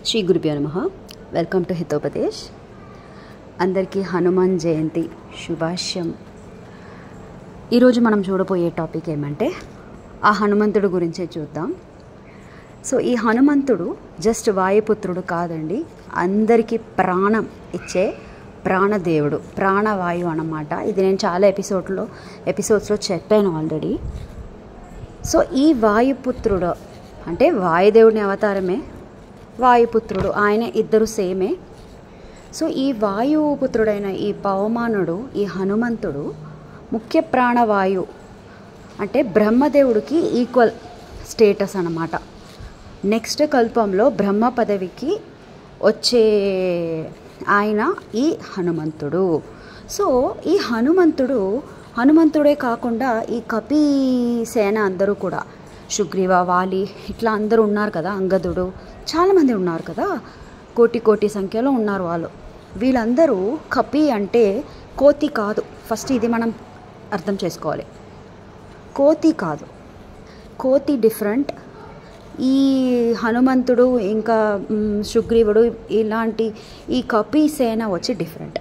శ్రీ గురుభ్యో నమః. Welcome to Hitopadesh. అందరికీ హనుమాన్ జయంతి శుభాష్యం. ఈరోజు మనం చూడబోయే టాపిక్ ఏమంటే ఆ హనుమంతుడు గురించే చూద్దాం. సో ఈ హనుమంతుడు జస్ట్ వాయుపుత్రుడు కాదండి, అందరికీ ప్రాణం ఇచ్చే ప్రాణదేవుడు, ప్రాణవాయువు అన్నమాట. ఇది నేను చాలా ఎపిసోడ్స్లో చెప్పాను ఆల్రెడీ. సో ఈ వాయుపుత్రుడు అంటే వాయుదేవుని అవతారమే వాయుపుత్రుడు, ఆయన ఇద్దరు సేమే. సో ఈ వాయుపుత్రుడైన ఈ పవమానుడు, ఈ హనుమంతుడు ముఖ్య ప్రాణవాయు అంటే బ్రహ్మదేవుడికి ఈక్వల్ స్టేటస్ అన్నమాట. నెక్స్ట్ కల్పంలో బ్రహ్మ పదవికి వచ్చే ఆయన ఈ హనుమంతుడు. సో ఈ హనుమంతుడే కాకుండా ఈ కపి సేన అందరూ కూడా సుగ్రీవ, వాలి ఇట్లా అందరూ ఉన్నారు కదా, అంగదుడు చాలామంది ఉన్నారు కదా, కోటి సంఖ్యలో ఉన్నారు వాళ్ళు. వీళ్ళందరూ కపి అంటే కోతి కాదు. ఫస్ట్ ఇది మనం అర్థం చేసుకోవాలి. కోతి కాదు, కోతి డిఫరెంట్. ఈ హనుమంతుడు ఇంకా సుగ్రీవుడు ఇలాంటి ఈ కపి సేన వచ్చి డిఫరెంట్.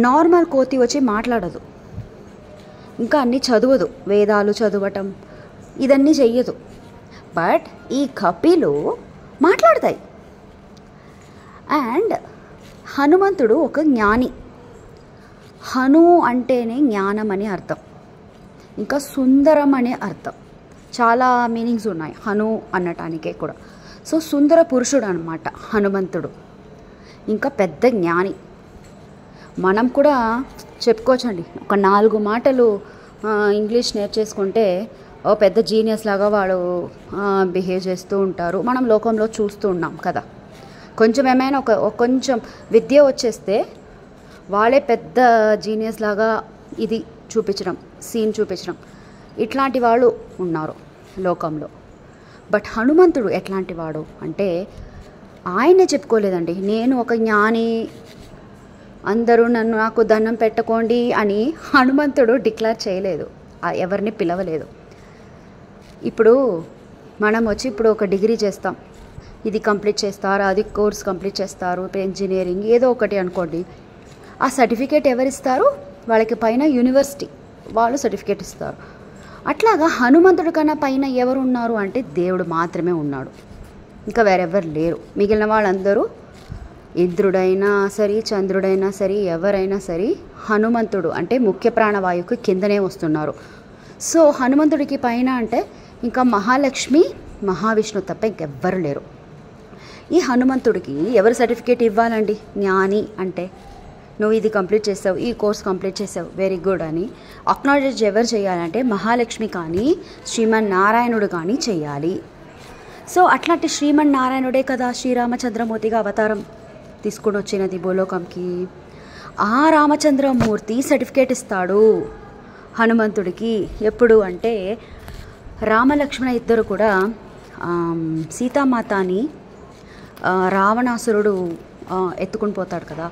నార్మల్ కోతి వచ్చి మాట్లాడదు, ఇంకా అన్నీ చదవదు, వేదాలు చదవటం ఇదన్నీ చెయ్యదు. బట్ ఈ కపిలు మాట్లాడతాయి. అండ్ హనుమంతుడు ఒక జ్ఞాని. హను అంటేనే జ్ఞానం అని అర్థం, ఇంకా సుందరం అనే అర్థం. చాలా మీనింగ్స్ ఉన్నాయి హను అనటానికే కూడా. సో సుందర పురుషుడు అన్నమాట హనుమంతుడు, ఇంకా పెద్ద జ్ఞాని. మనం కూడా చెప్పుకోవచ్చండి, ఒక 4 మాటలు ఇంగ్లీష్ నేర్చేసుకుంటే ఓ పెద్ద జీనియస్ లాగా వాడు బిహేవ్ చేస్తూ ఉంటారు. మనం లోకంలో చూస్తూ ఉన్నాం కదా. కొంచెం ఏమైనా కొంచెం విద్య వచ్చేస్తే వాళ్ళే పెద్ద జీనియస్ లాగా ఇది చూపించడం, సీన్ చూపించడం, ఇట్లాంటి వాళ్ళు ఉన్నారు లోకంలో. బట్ హనుమంతుడు ఎట్లాంటి వాడు అంటే ఆయనే చెప్పుకోలేదండి, నేను ఒక జ్ఞాని, అందరూ నాకు దండం పెట్టుకోండి అని హనుమంతుడు డిక్లేర్ చేయలేదు, ఎవరిని పిలవలేదు. ఇప్పుడు మనం వచ్చి ఇప్పుడు ఒక డిగ్రీ చేస్తాం, ఇది కంప్లీట్ చేస్తారు, అది కోర్స్ కంప్లీట్ చేస్తారు, ఇంజనీరింగ్ ఏదో ఒకటి అనుకోండి. ఆ సర్టిఫికేట్ ఎవరిస్తారు? వాళ్ళకి పైన యూనివర్సిటీ వాళ్ళు సర్టిఫికేట్ ఇస్తారు. అట్లాగా హనుమంతుడి కన్నా పైన ఎవరు ఉన్నారు అంటే దేవుడు మాత్రమే ఉన్నాడు, ఇంకా వేరెవ్వరు లేరు. మిగిలిన వాళ్ళందరూ ఇంద్రుడైనా సరే, చంద్రుడైనా సరే, ఎవరైనా సరే హనుమంతుడు అంటే ముఖ్య ప్రాణవాయువుకి కిందనే వస్తున్నారు. సో హనుమంతుడికి పైన అంటే ఇంకా మహాలక్ష్మి, మహావిష్ణు తప్ప ఇంకెవ్వరు లేరు. ఈ హనుమంతుడికి ఎవరు సర్టిఫికేట్ ఇవ్వాలండి? జ్ఞాని అంటే నువ్వు ఇది కంప్లీట్ చేసావు, ఈ కోర్స్ కంప్లీట్ చేసావు, వెరీ గుడ్ అని అక్నాలెడ్జ్ ఎవరు చేయాలంటే మహాలక్ష్మి కానీ శ్రీమన్నారాయణుడు కానీ చేయాలి. సో అట్లాంటి శ్రీమన్నారాయణుడే కదా శ్రీరామచంద్రమూర్తిగా అవతారం తీసుకుని వచ్చినది భూలోకంకి. ఆ రామచంద్రమూర్తి సర్టిఫికేట్ ఇస్తాడు హనుమంతుడికి. ఎప్పుడు అంటే రామలక్ష్మణ ఇద్దరు కూడా సీతామాతని రావణాసురుడు ఎత్తుకుని పోతాడు కదా,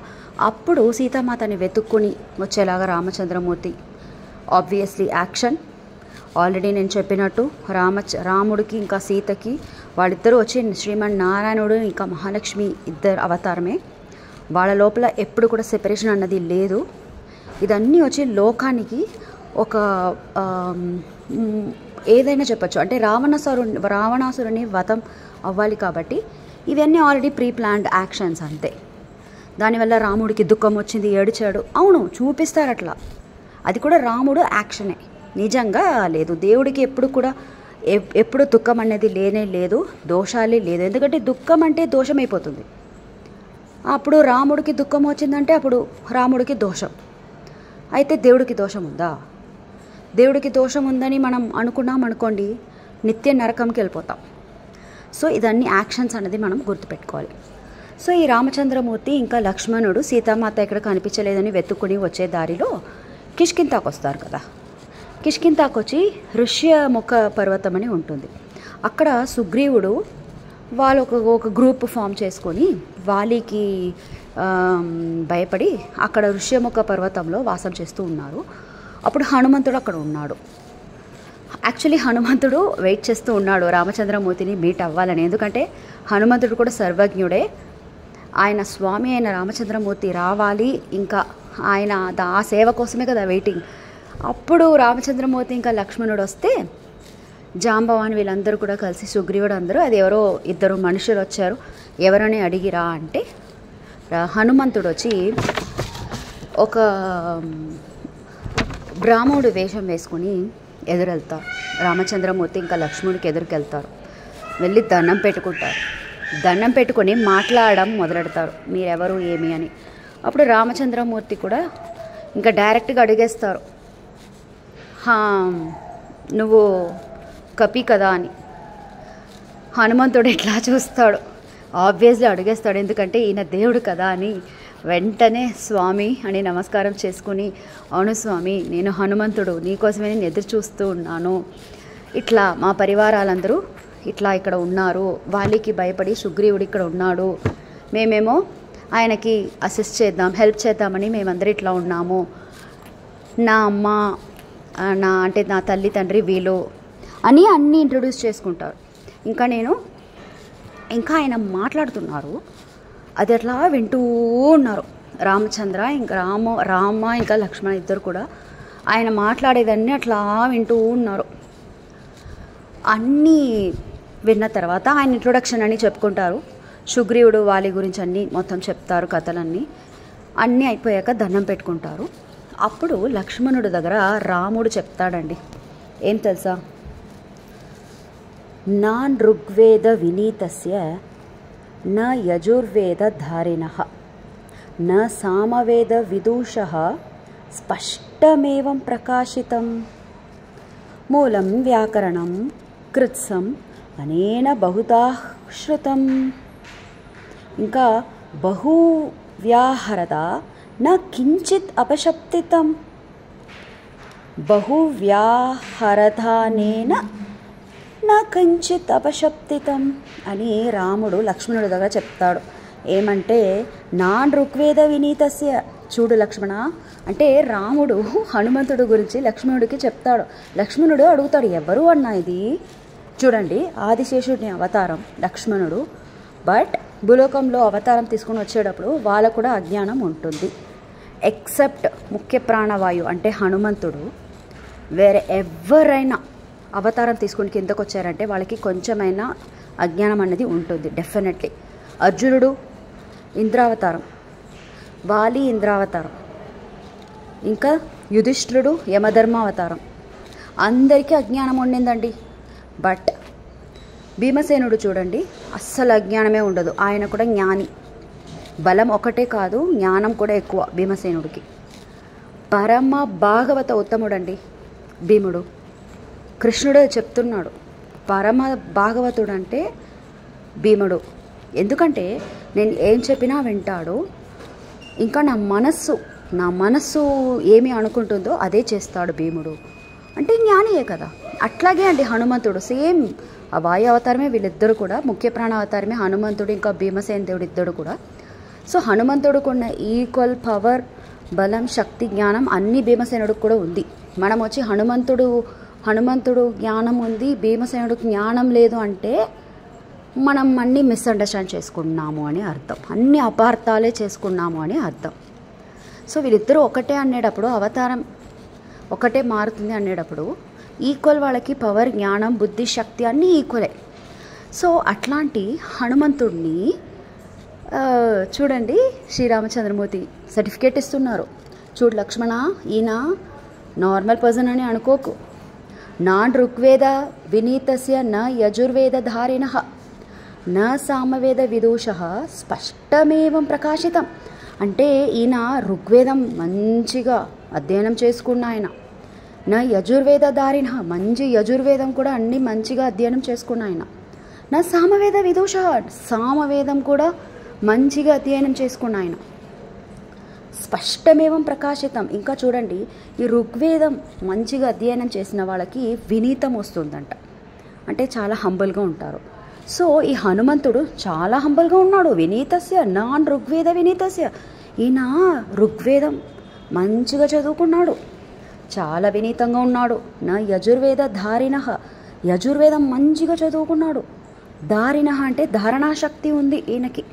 అప్పుడు సీతామాతని వెతుక్కుని వచ్చేలాగా రామచంద్రమూర్తి ఆబ్వియస్లీ యాక్షన్. ఆల్రెడీ నేను చెప్పినట్టు రాముడికి ఇంకా సీతకి వాళ్ళిద్దరూ వచ్చి శ్రీమన్నారాయణుడు ఇంకా మహాలక్ష్మి ఇద్దరు అవతారమే. వాళ్ళ లోపల ఎప్పుడు కూడా సెపరేషన్ అన్నది లేదు. ఇదన్నీ వచ్చి లోకానికి ఒక ఏదైనా చెప్పచ్చు అంటే రావణాసురుని వధం అవ్వాలి కాబట్టి ఇవన్నీ ఆల్రెడీ ప్రీ ప్లాన్డ్ యాక్షన్స్ అంతే. దానివల్ల రాముడికి దుఃఖం వచ్చింది, ఏడిచాడు, అవును చూపిస్తారు అట్లా. అది కూడా రాముడు యాక్షనే, నిజంగా లేదు. దేవుడికి ఎప్పుడు దుఃఖం అనేది లేనే లేదు, దోషాలే లేదు. ఎందుకంటే దుఃఖం అంటే దోషం అయిపోతుంది. అప్పుడు రాముడికి దుఃఖం వచ్చిందంటే అప్పుడు రాముడికి దోషం. అయితే దేవుడికి దోషం ఉందా? దేవుడికి దోషం ఉందని మనం అనుకున్నాం అనుకోండి, నిత్య నరకంకి వెళ్ళిపోతాం. సో ఇదన్నీ యాక్షన్స్ అనేది మనం గుర్తుపెట్టుకోవాలి. సో ఈ రామచంద్రమూర్తి ఇంకా లక్ష్మణుడు సీతామాత ఎక్కడ కనిపించలేదని వెతుక్కుని వచ్చే దారిలో కిష్కింతాకు వస్తారు కదా. కిష్కింతాకు వచ్చి ఋష్యముఖ పర్వతం అని ఉంటుంది. అక్కడ సుగ్రీవుడు వాళ్ళు ఒక గ్రూప్ ఫామ్ చేసుకొని వాలికి భయపడి అక్కడ ఋష్యముఖ పర్వతంలో వాసం చేస్తూ ఉన్నారు. అప్పుడు హనుమంతుడు అక్కడ ఉన్నాడు. యాక్చువల్లీ హనుమంతుడు వెయిట్ చేస్తూ ఉన్నాడు రామచంద్రమూర్తిని మీట్ అవ్వాలని. ఎందుకంటే హనుమంతుడు కూడా సర్వజ్ఞుడే. ఆయన స్వామి అయిన రామచంద్రమూర్తి రావాలి, ఇంకా ఆయన ఆ సేవ కోసమే కదా వెయిటింగ్. అప్పుడు రామచంద్రమూర్తి ఇంకా లక్ష్మణుడు వస్తే జాంబవాన్ వీళ్ళందరూ కూడా కలిసి సుగ్రీవుడు అందరూ అది ఎవరో ఇద్దరు మనుషులు వచ్చారు, ఎవరని అడిగిరా అంటే హనుమంతుడు వచ్చి ఒక బ్రాహ్మణుడు వేషం వేసుకుని ఎదురెళ్తారు. రామచంద్రమూర్తి ఇంకా లక్ష్మణుడికి ఎదురుకెళ్తారు. వెళ్ళి దండం పెట్టుకుంటారు. దండం పెట్టుకొని మాట్లాడడం మొదలెడతారు, మీరెవరు ఏమి అని. అప్పుడు రామచంద్రమూర్తి కూడా ఇంకా డైరెక్ట్గా అడిగేస్తారు, నువ్వు కపి కదా అని. హనుమంతుడు ఎట్లా చూస్తాడు, ఆబ్వియస్లీ అడిగేస్తాడు, ఎందుకంటే ఈయన దేవుడు కదా అని. వెంటనే స్వామి అని నమస్కారం చేసుకుని, అవును స్వామి, నేను హనుమంతుడు, నీకోసమే నేను ఎదురు చూస్తూ ఉన్నాను. ఇట్లా మా పరివారాలందరూ ఇట్లా ఇక్కడ ఉన్నారు, వాళ్ళకి భయపడి సుగ్రీవుడు ఇక్కడ ఉన్నాడు, మేమేమో ఆయనకి అసిస్ట్ చేద్దాం, హెల్ప్ చేద్దామని మేమందరూ ఇట్లా ఉన్నాము. నా అమ్మ, నా తల్లి తండ్రి వీళ్ళు అని అన్నీ ఇంట్రొడ్యూస్ చేసుకుంటారు. ఇంకా ఆయన మాట్లాడుతున్నారు, అది అట్లా వింటూ ఉన్నారు రామచంద్ర ఇంకా రామ ఇంకా లక్ష్మణ ఇద్దరు కూడా ఆయన మాట్లాడేదన్నీ అట్లా వింటూ ఉన్నారు. అన్నీ విన్న తర్వాత ఆయన ఇంట్రొడక్షన్ అని చెప్పుకుంటారు. సుగ్రీవుడు వాళ్ళ గురించి అన్నీ మొత్తం చెప్తారు, కథలన్నీ. అన్నీ అయిపోయాక దండం పెట్టుకుంటారు. అప్పుడు లక్ష్మణుడి దగ్గర రాముడు చెప్తాడండి, ఏం తెలుసా, నా ఋగ్వేద వినీతస్య న యజుర్వేద ధారిణః న సామవేద విదూషః స్పష్టమేవం ప్రకాశితం మూలం వ్యాకరణం కృత్సం అనేన బహుధా శ్రుతం ఇంకా బహు వ్యాహరత న కించిత్ అపశబ్దితం బహు వ్యాహరథానేన నా కించిత్ అపశబ్దితం అని రాముడు లక్ష్మణుడి దగ్గర చెప్తాడు. ఏమంటే నా ఋగ్వేద వినీతస్య, చూడు లక్ష్మణ అంటే రాముడు హనుమంతుడు గురించి లక్ష్మణుడికి చెప్తాడు. లక్ష్మణుడు అడుగుతాడు, ఎవరు అన్నా ఇది? చూడండి, ఆదిశేషుడిని అవతారం లక్ష్మణుడు, బట్ భూలోకంలో అవతారం తీసుకుని వచ్చేటప్పుడు వాళ్ళకు కూడా అజ్ఞానం ఉంటుంది. ఎక్సెప్ట్ ముఖ్య ప్రాణవాయు అంటే హనుమంతుడు, వేరే ఎవరైనా అవతారం తీసుకుని కిందకు వచ్చారంటే వాళ్ళకి కొంచెమైనా అజ్ఞానం అనేది ఉంటుంది డెఫినెట్లీ. అర్జునుడు ఇంద్రావతారం, వాలి ఇంద్రావతారం, ఇంకా యుధిష్ఠిరుడు యమధర్మావతారం, అందరికీ అజ్ఞానం ఉండిందండి. బట్ భీమసేనుడు చూడండి, అస్సలు అజ్ఞానమే ఉండదు. ఆయన కూడా జ్ఞాని, బలం ఒకటే కాదు జ్ఞానం కూడా ఎక్కువ భీమసేనుడికి. పరమ భాగవత ఉత్తముడండి భీముడు. కృష్ణుడే చెప్తున్నాడు పరమ భాగవతుడు అంటే భీముడు. ఎందుకంటే నేను ఏం చెప్పినా వింటాడు, ఇంకా నా మనస్సు ఏమి అనుకుంటుందో అదే చేస్తాడు భీముడు. అంటే జ్ఞానియే కదా. అట్లాగే అండి హనుమంతుడు సేమ్ ఆ వాయు అవతారమే వీళ్ళిద్దరు కూడా, ముఖ్య ప్రాణ అవతారమే హనుమంతుడు ఇంకా భీమసేన దేవుడు ఇద్దరు కూడా. సో హనుమంతుడికి ఉన్న ఈక్వల్ పవర్, బలం, శక్తి, జ్ఞానం అన్నీ భీమసేనుడికి కూడా ఉంది. మనం వచ్చి హనుమంతుడు జ్ఞానం ఉంది, భీమసేనుడు జ్ఞానం లేదు అంటే మనం అన్నీ మిస్అండర్స్టాండ్ చేసుకున్నాము అని అర్థం, అన్ని అపార్థాలే చేసుకున్నాము అని అర్థం. సో వీళ్ళిద్దరూ ఒకటే అనేటప్పుడు, అవతారం ఒకటే మారుతుంది అనేటప్పుడు ఈక్వల్ వాళ్ళకి పవర్, జ్ఞానం, బుద్ధి, శక్తి అన్నీ ఈక్వలే. సో అట్లాంటి హనుమంతుడిని చూడండి శ్రీరామచంద్రమూర్తి సర్టిఫికేట్ ఇస్తున్నారు. చూడు లక్ష్మణ, ఈయన నార్మల్ పర్సన్ అని అనుకోకు. నా ఋగ్వేద వినీతస్య న యజుర్వేద ధారిణః న సామవేద విదూషః స్పష్టమేవం ప్రకాశితం. అంటే ఈయన ఋగ్వేదం మంచిగా అధ్యయనం చేసుకున్న ఆయన. నా యజుర్వేద ధారిణః, మంచి యజుర్వేదం కూడా అన్ని మంచిగా అధ్యయనం చేసుకున్న ఆయన. నా సామవేద విదూషః, సామవేదం కూడా మంచిగా అధ్యయనం చేసుకున్న ఆయన. స్పష్టమేవం ప్రకాశితం. ఇంకా చూడండి, ఈ ఋగ్వేదం మంచిగా అధ్యయనం చేసిన వాళ్ళకి వినీతం వస్తుందంట, అంటే చాలా హంబుల్గా ఉంటారు. సో ఈ హనుమంతుడు చాలా హంబుల్గా ఉన్నాడు. వినీతస్య నాన్ ఋగ్వేద వినీతస్య, ఈయన ఋగ్వేదం మంచిగా చదువుకున్నాడు, చాలా వినీతంగా ఉన్నాడు. నా యజుర్వేద ధారిణ, యజుర్వేదం మంచిగా చదువుకున్నాడు. ధారిణ అంటే ధారణాశక్తి ఉంది ఈయనకి.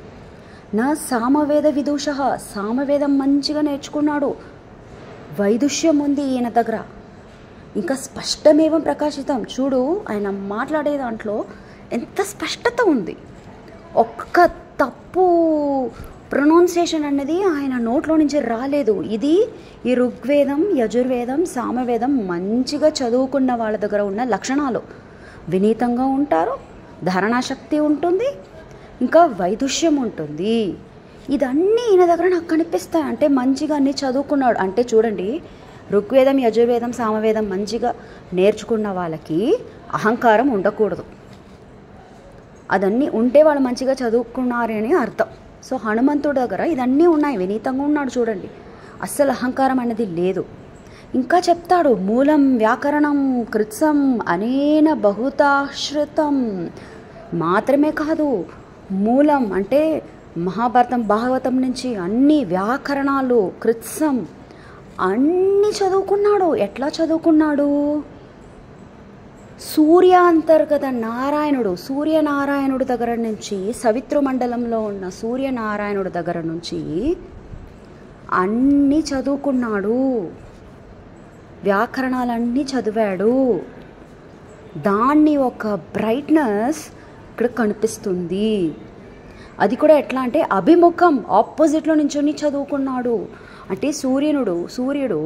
నా సామవేద విదూష, సామవేదం మంచిగా నేర్చుకున్నాడు. వైదుష్యం ఉంది ఈయన దగ్గర. ఇంకా స్పష్టమేవం ప్రకాశితం. చూడు ఆయన మాట్లాడే దాంట్లో ఎంత స్పష్టత ఉంది. ఒక్క తప్పు ప్రొనౌన్సియేషన్ అనేది ఆయన నోట్లో నుంచి రాలేదు. ఇది ఈ ఋగ్వేదం, యజుర్వేదం, సామవేదం మంచిగా చదువుకున్న వాళ్ళ దగ్గర ఉన్న లక్షణాలు. వినీతంగా ఉంటారు, ధారణాశక్తి ఉంటుంది, ఇంకా వైదుష్యం ఉంటుంది. ఇదన్నీ ఈయన దగ్గర నాకు కనిపిస్తాయి. అంటే మంచిగా అన్నీ చదువుకున్నాడు. అంటే చూడండి, ఋగ్వేదం, యజుర్వేదం, సామవేదం మంచిగా నేర్చుకున్న వాళ్ళకి అహంకారం ఉండకూడదు. అదన్నీ ఉంటే వాళ్ళు మంచిగా చదువుకున్నారని అర్థం. సో హనుమంతుడి దగ్గర ఇదన్నీ ఉన్నాయి. వినీతంగా ఉన్నాడు చూడండి, అస్సలు అహంకారం అనేది లేదు. ఇంకా చెప్తాడు, మూలం వ్యాకరణం కృత్సం అనేన బహుతాశ్రితం. మాత్రమే కాదు, మూలం అంటే మహాభారతం, భాగవతం నుంచి అన్ని వ్యాకరణాలు, కృత్సం అన్నీ చదువుకున్నాడు. ఎట్లా చదువుకున్నాడు? సూర్యాంతర్గత నారాయణుడు, సూర్యనారాయణుడి దగ్గర నుంచి, సవితృమండలంలో ఉన్న సూర్యనారాయణుడి దగ్గర నుంచి అన్నీ చదువుకున్నాడు. వ్యాకరణాలన్నీ చదివాడు. దాన్ని ఒక బ్రైట్నెస్ ఇక్కడ కనిపిస్తుంది. అది కూడా ఎట్లా అంటే అభిముఖం, ఆపోజిట్లో నుంచొని చదువుకున్నాడు. అంటే సూర్యుడు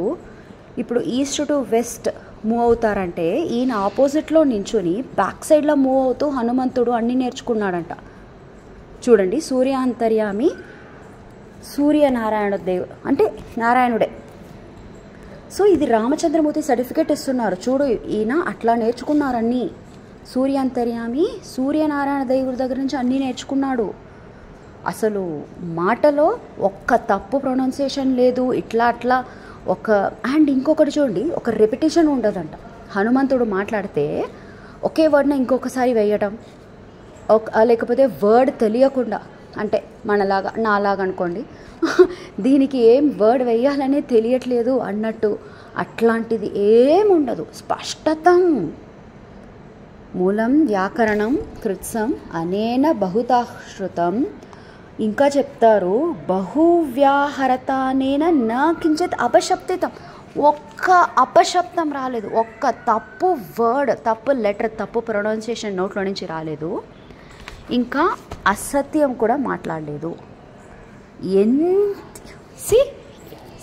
ఇప్పుడు ఈస్ట్ టు వెస్ట్ మూవ్ అవుతారంటే ఈయన ఆపోజిట్లో నించుని బ్యాక్ సైడ్లో మూవ్ అవుతూ హనుమంతుడు అన్నీ నేర్చుకున్నాడంట. చూడండి, సూర్యాంతర్యామి సూర్యనారాయణ దేవుడు అంటే నారాయణుడే. సో ఇది రామచంద్రమూర్తి సర్టిఫికేట్ ఇస్తున్నారు. చూడు, ఈయన అట్లా నేర్చుకున్నారన్నీ. సూర్యాంతర్యామి సూర్యనారాయణ దేవుడి దగ్గర నుంచి అన్నీ నేర్చుకున్నాడు. అసలు మాటలో ఒక్క తప్పు ప్రొనౌన్సియేషన్ లేదు. ఇట్లా అట్లా అండ్ ఇంకొకటి చూడండి, ఒక రెపిటేషన్ ఉండదంట. హనుమంతుడు మాట్లాడితే ఒకే వర్డ్ని ఇంకొకసారి వేయటం, లేకపోతే వర్డ్ తెలియకుండా, అంటే మనలాగా నాలాగా అనుకోండి, దీనికి ఏం వర్డ్ వేయాలనే తెలియట్లేదు అన్నట్టు అట్లాంటిది ఏముండదు. స్పష్టతం. మూలం వ్యాకరణం కృత్సం అనేన బహుతాశ్రుతం. ఇంకా చెప్తారు, బహువ్యాహరతానేన నా కించిత్ అపశబ్దితం. ఒక్క అపశబ్దం రాలేదు, ఒక్క తప్పు వర్డ్, తప్పు లెటర్, తప్పు ప్రొనౌన్సియేషన్ నోట్లో నుంచి రాలేదు. ఇంకా అసత్యం కూడా మాట్లాడలేదు.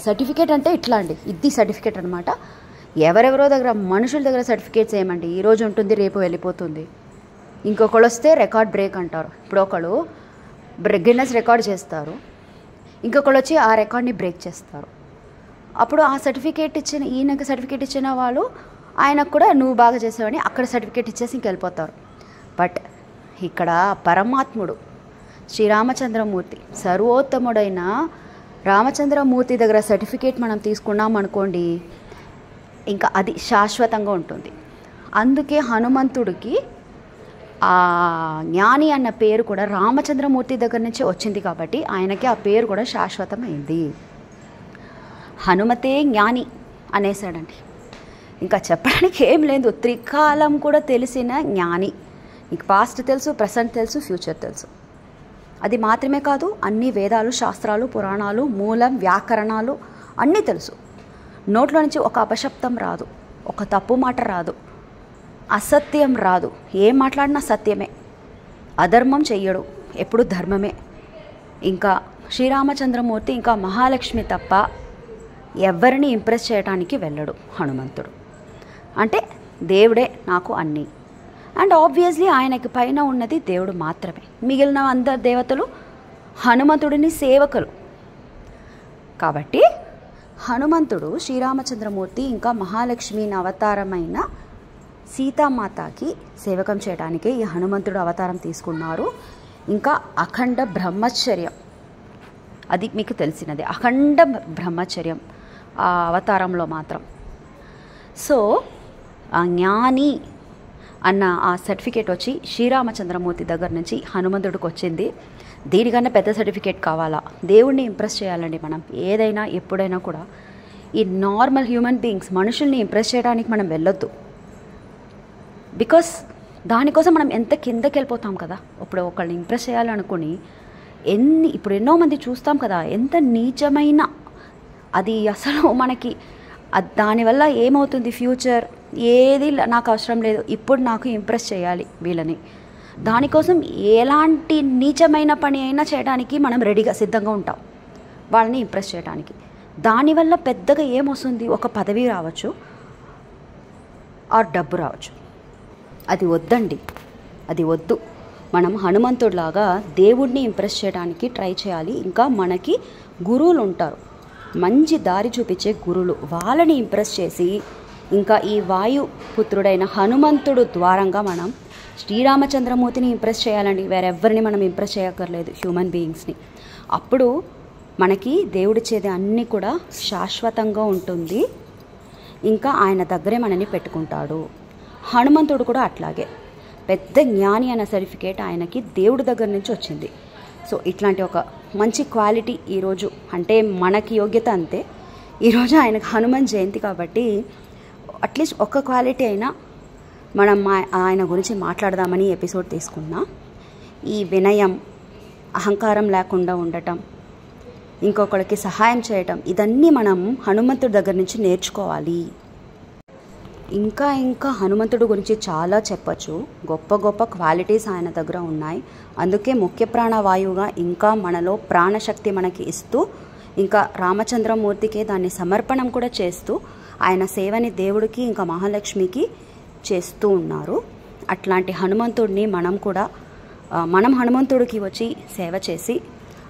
సర్టిఫికేట్ అంటే ఇట్లా అండి, ఇది సర్టిఫికేట్ అనమాట. ఎవరెవరో దగ్గర, మనుషుల దగ్గర సర్టిఫికేట్స్ ఏమండి, ఈరోజు ఉంటుంది రేపు వెళ్ళిపోతుంది. ఇంకొకళ్ళు వస్తే రికార్డ్ బ్రేక్ అంటారు. ఇప్పుడు ఒకళ్ళు గిన్నెస్ రికార్డ్ చేస్తారు, ఇంకొకళ్ళు వచ్చి ఆ రికార్డ్ని బ్రేక్ చేస్తారు. అప్పుడు ఆ సర్టిఫికేట్ ఇచ్చిన ఈయనకి సర్టిఫికేట్ ఇచ్చిన వాళ్ళు ఆయనకు కూడా నువ్వు బాగా చేసావని అక్కడ సర్టిఫికేట్ ఇచ్చేసి ఇంకెళ్ళిపోతారు. బట్ ఇక్కడ పరమాత్ముడు శ్రీరామచంద్రమూర్తి, సర్వోత్తముడైన రామచంద్రమూర్తి దగ్గర సర్టిఫికేట్ మనం తీసుకున్నాం అనుకోండి, ఇంకా అది శాశ్వతంగా ఉంటుంది. అందుకే హనుమంతుడికి ఆ జ్ఞాని అన్న పేరు కూడా రామచంద్రమూర్తి దగ్గర నుంచి వచ్చింది కాబట్టి ఆయనకి ఆ పేరు కూడా శాశ్వతమైంది. హనుమతే జ్ఞాని అనేసాడండి. ఇంకా చెప్పడానికి ఏం లేదు. త్రికాలం కూడా తెలిసిన జ్ఞాని. నీకు పాస్ట్ తెలుసు, ప్రజెంట్ తెలుసు, ఫ్యూచర్ తెలుసు. అది మాత్రమే కాదు, అన్ని వేదాలు, శాస్త్రాలు, పురాణాలు, మూలం, వ్యాకరణాలు అన్నీ తెలుసు. నోట్లో నుంచి ఒక అపశబ్దం రాదు, ఒక తప్పు మాట రాదు, అసత్యం రాదు. ఏం మాట్లాడినా సత్యమే. అధర్మం చెయ్యడు, ఎప్పుడు ధర్మమే. ఇంకా శ్రీరామచంద్రమూర్తి ఇంకా మహాలక్ష్మి తప్ప ఎవరిని ఇంప్రెస్ చేయడానికి వెళ్ళడు హనుమంతుడు. అంటే దేవుడే నాకు అన్నీ. అండ్ ఆబ్వియస్లీ ఆయనకి పైన ఉన్నది దేవుడు మాత్రమే. మిగిలిన అందరు దేవతలు హనుమంతుడిని సేవకులు. కాబట్టి హనుమంతుడు శ్రీరామచంద్రమూర్తి ఇంకా మహాలక్ష్మిని అవతారమైన సీతామాతకి సేవకం చేయడానికి ఈ హనుమంతుడు అవతారం తీసుకున్నారు. ఇంకా అఖండ బ్రహ్మచర్యం, అది మీకు తెలిసినదే, అఖండ బ్రహ్మచర్యం ఆ అవతారంలో మాత్రం. సో ఆ జ్ఞాని అన్న ఆ సర్టిఫికేట్ వచ్చి శ్రీరామచంద్రమూర్తి దగ్గర నుంచి హనుమంతుడికి వచ్చింది. దీనికన్నా పెద్ద సర్టిఫికేట్ కావాలా? దేవుణ్ణి ఇంప్రెస్ చేయాలండి మనం ఏదైనా ఎప్పుడైనా కూడా. ఈ నార్మల్ హ్యూమన్ బీయింగ్స్ మనుషుల్ని ఇంప్రెస్ చేయడానికి మనం వెళ్ళొద్దు. బికాస్ దానికోసం మనం ఎంత కిందకి వెళ్ళిపోతాం కదా. ఇప్పుడు ఒకళ్ళని ఇంప్రెస్ చేయాలనుకుని ఇప్పుడు ఎన్నో మంది చూస్తాం కదా, ఎంత నీచమైన అది అసలు మనకి దానివల్ల ఏమవుతుంది ఫ్యూచర్ ఏది నాకు అవసరం లేదు, ఇప్పుడు నాకు ఇంప్రెస్ చేయాలి వీళ్ళని. దానికోసం ఎలాంటి నీచమైన పని అయినా చేయడానికి మనం రెడీగా సిద్ధంగా ఉంటాం వాళ్ళని ఇంప్రెస్ చేయడానికి. దానివల్ల పెద్దగా ఏమొస్తుంది, ఒక పదవి రావచ్చు ఆర్ డబ్బు రావచ్చు. అది వద్దండి, అది వద్దు. మనం హనుమంతుడిలాగా దేవుడిని ఇంప్రెస్ చేయడానికి ట్రై చేయాలి. ఇంకా మనకి గురువులు ఉంటారు, మంచి దారి చూపించే గురువులు, వాళ్ళని ఇంప్రెస్ చేసి ఇంకా ఈ వాయుపుత్రుడైన హనుమంతుడు ద్వారంగా మనం శ్రీరామచంద్రమూర్తిని ఇంప్రెస్ చేయాలండి. వేరెవ్వరిని మనం ఇంప్రెస్ చేయక్కర్లేదు, హ్యూమన్ బీయింగ్స్ని. అప్పుడు మనకి దేవుడిచ్చేది అన్నీ కూడా శాశ్వతంగా ఉంటుంది. ఇంకా ఆయన దగ్గరే మనని పెట్టుకుంటాడు. హనుమంతుడు కూడా అట్లాగే పెద్ద జ్ఞాని అన్న సర్టిఫికేట్ ఆయనకి దేవుడి దగ్గర నుంచి వచ్చింది. సో ఇట్లాంటి ఒక మంచి క్వాలిటీ ఈరోజు, అంటే మనకి యోగ్యత అంతే. ఈరోజు ఆయనకు హనుమాన్ జయంతి కాబట్టి అట్లీస్ట్ ఒక్క క్వాలిటీ అయినా మనం ఆయన గురించి మాట్లాడదామని ఎపిసోడ్ తీసుకున్నా. ఈ వినయం, అహంకారం లేకుండా ఉండటం, ఇంకొకరికి సహాయం చేయటం, ఇదన్నీ మనం హనుమంతుడి దగ్గర నుంచి నేర్చుకోవాలి. ఇంకా ఇంకా హనుమంతుడి గురించి చాలా చెప్పచ్చు. గొప్ప గొప్ప క్వాలిటీస్ ఆయన దగ్గర ఉన్నాయి. అందుకే ముఖ్య ప్రాణవాయువుగా ఇంకా మనలో ప్రాణశక్తి మనకి ఇస్తూ, ఇంకా రామచంద్రమూర్తికి దాన్ని సమర్పణం కూడా చేస్తూ ఆయన సేవని దేవుడికి ఇంకా మహాలక్ష్మికి చేస్తూ ఉన్నారు. అట్లాంటి హనుమంతుడిని మనం హనుమంతుడికి వచ్చి సేవ చేసి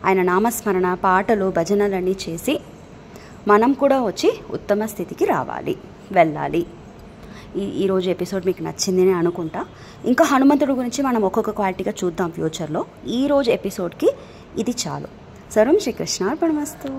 ఆయన నామస్మరణ, పాటలు, భజనలన్నీ చేసి మనం కూడా వచ్చి ఉత్తమ స్థితికి వెళ్ళాలి. ఈరోజు ఎపిసోడ్ మీకు నచ్చిందని అనుకుంటా. ఇంకా హనుమంతుడి గురించి మనం ఒక్కొక్క క్వాలిటీగా చూద్దాం ఫ్యూచర్లో. ఈరోజు ఎపిసోడ్కి ఇది చాలు. సర్వం శ్రీకృష్ణార్పణమస్తు.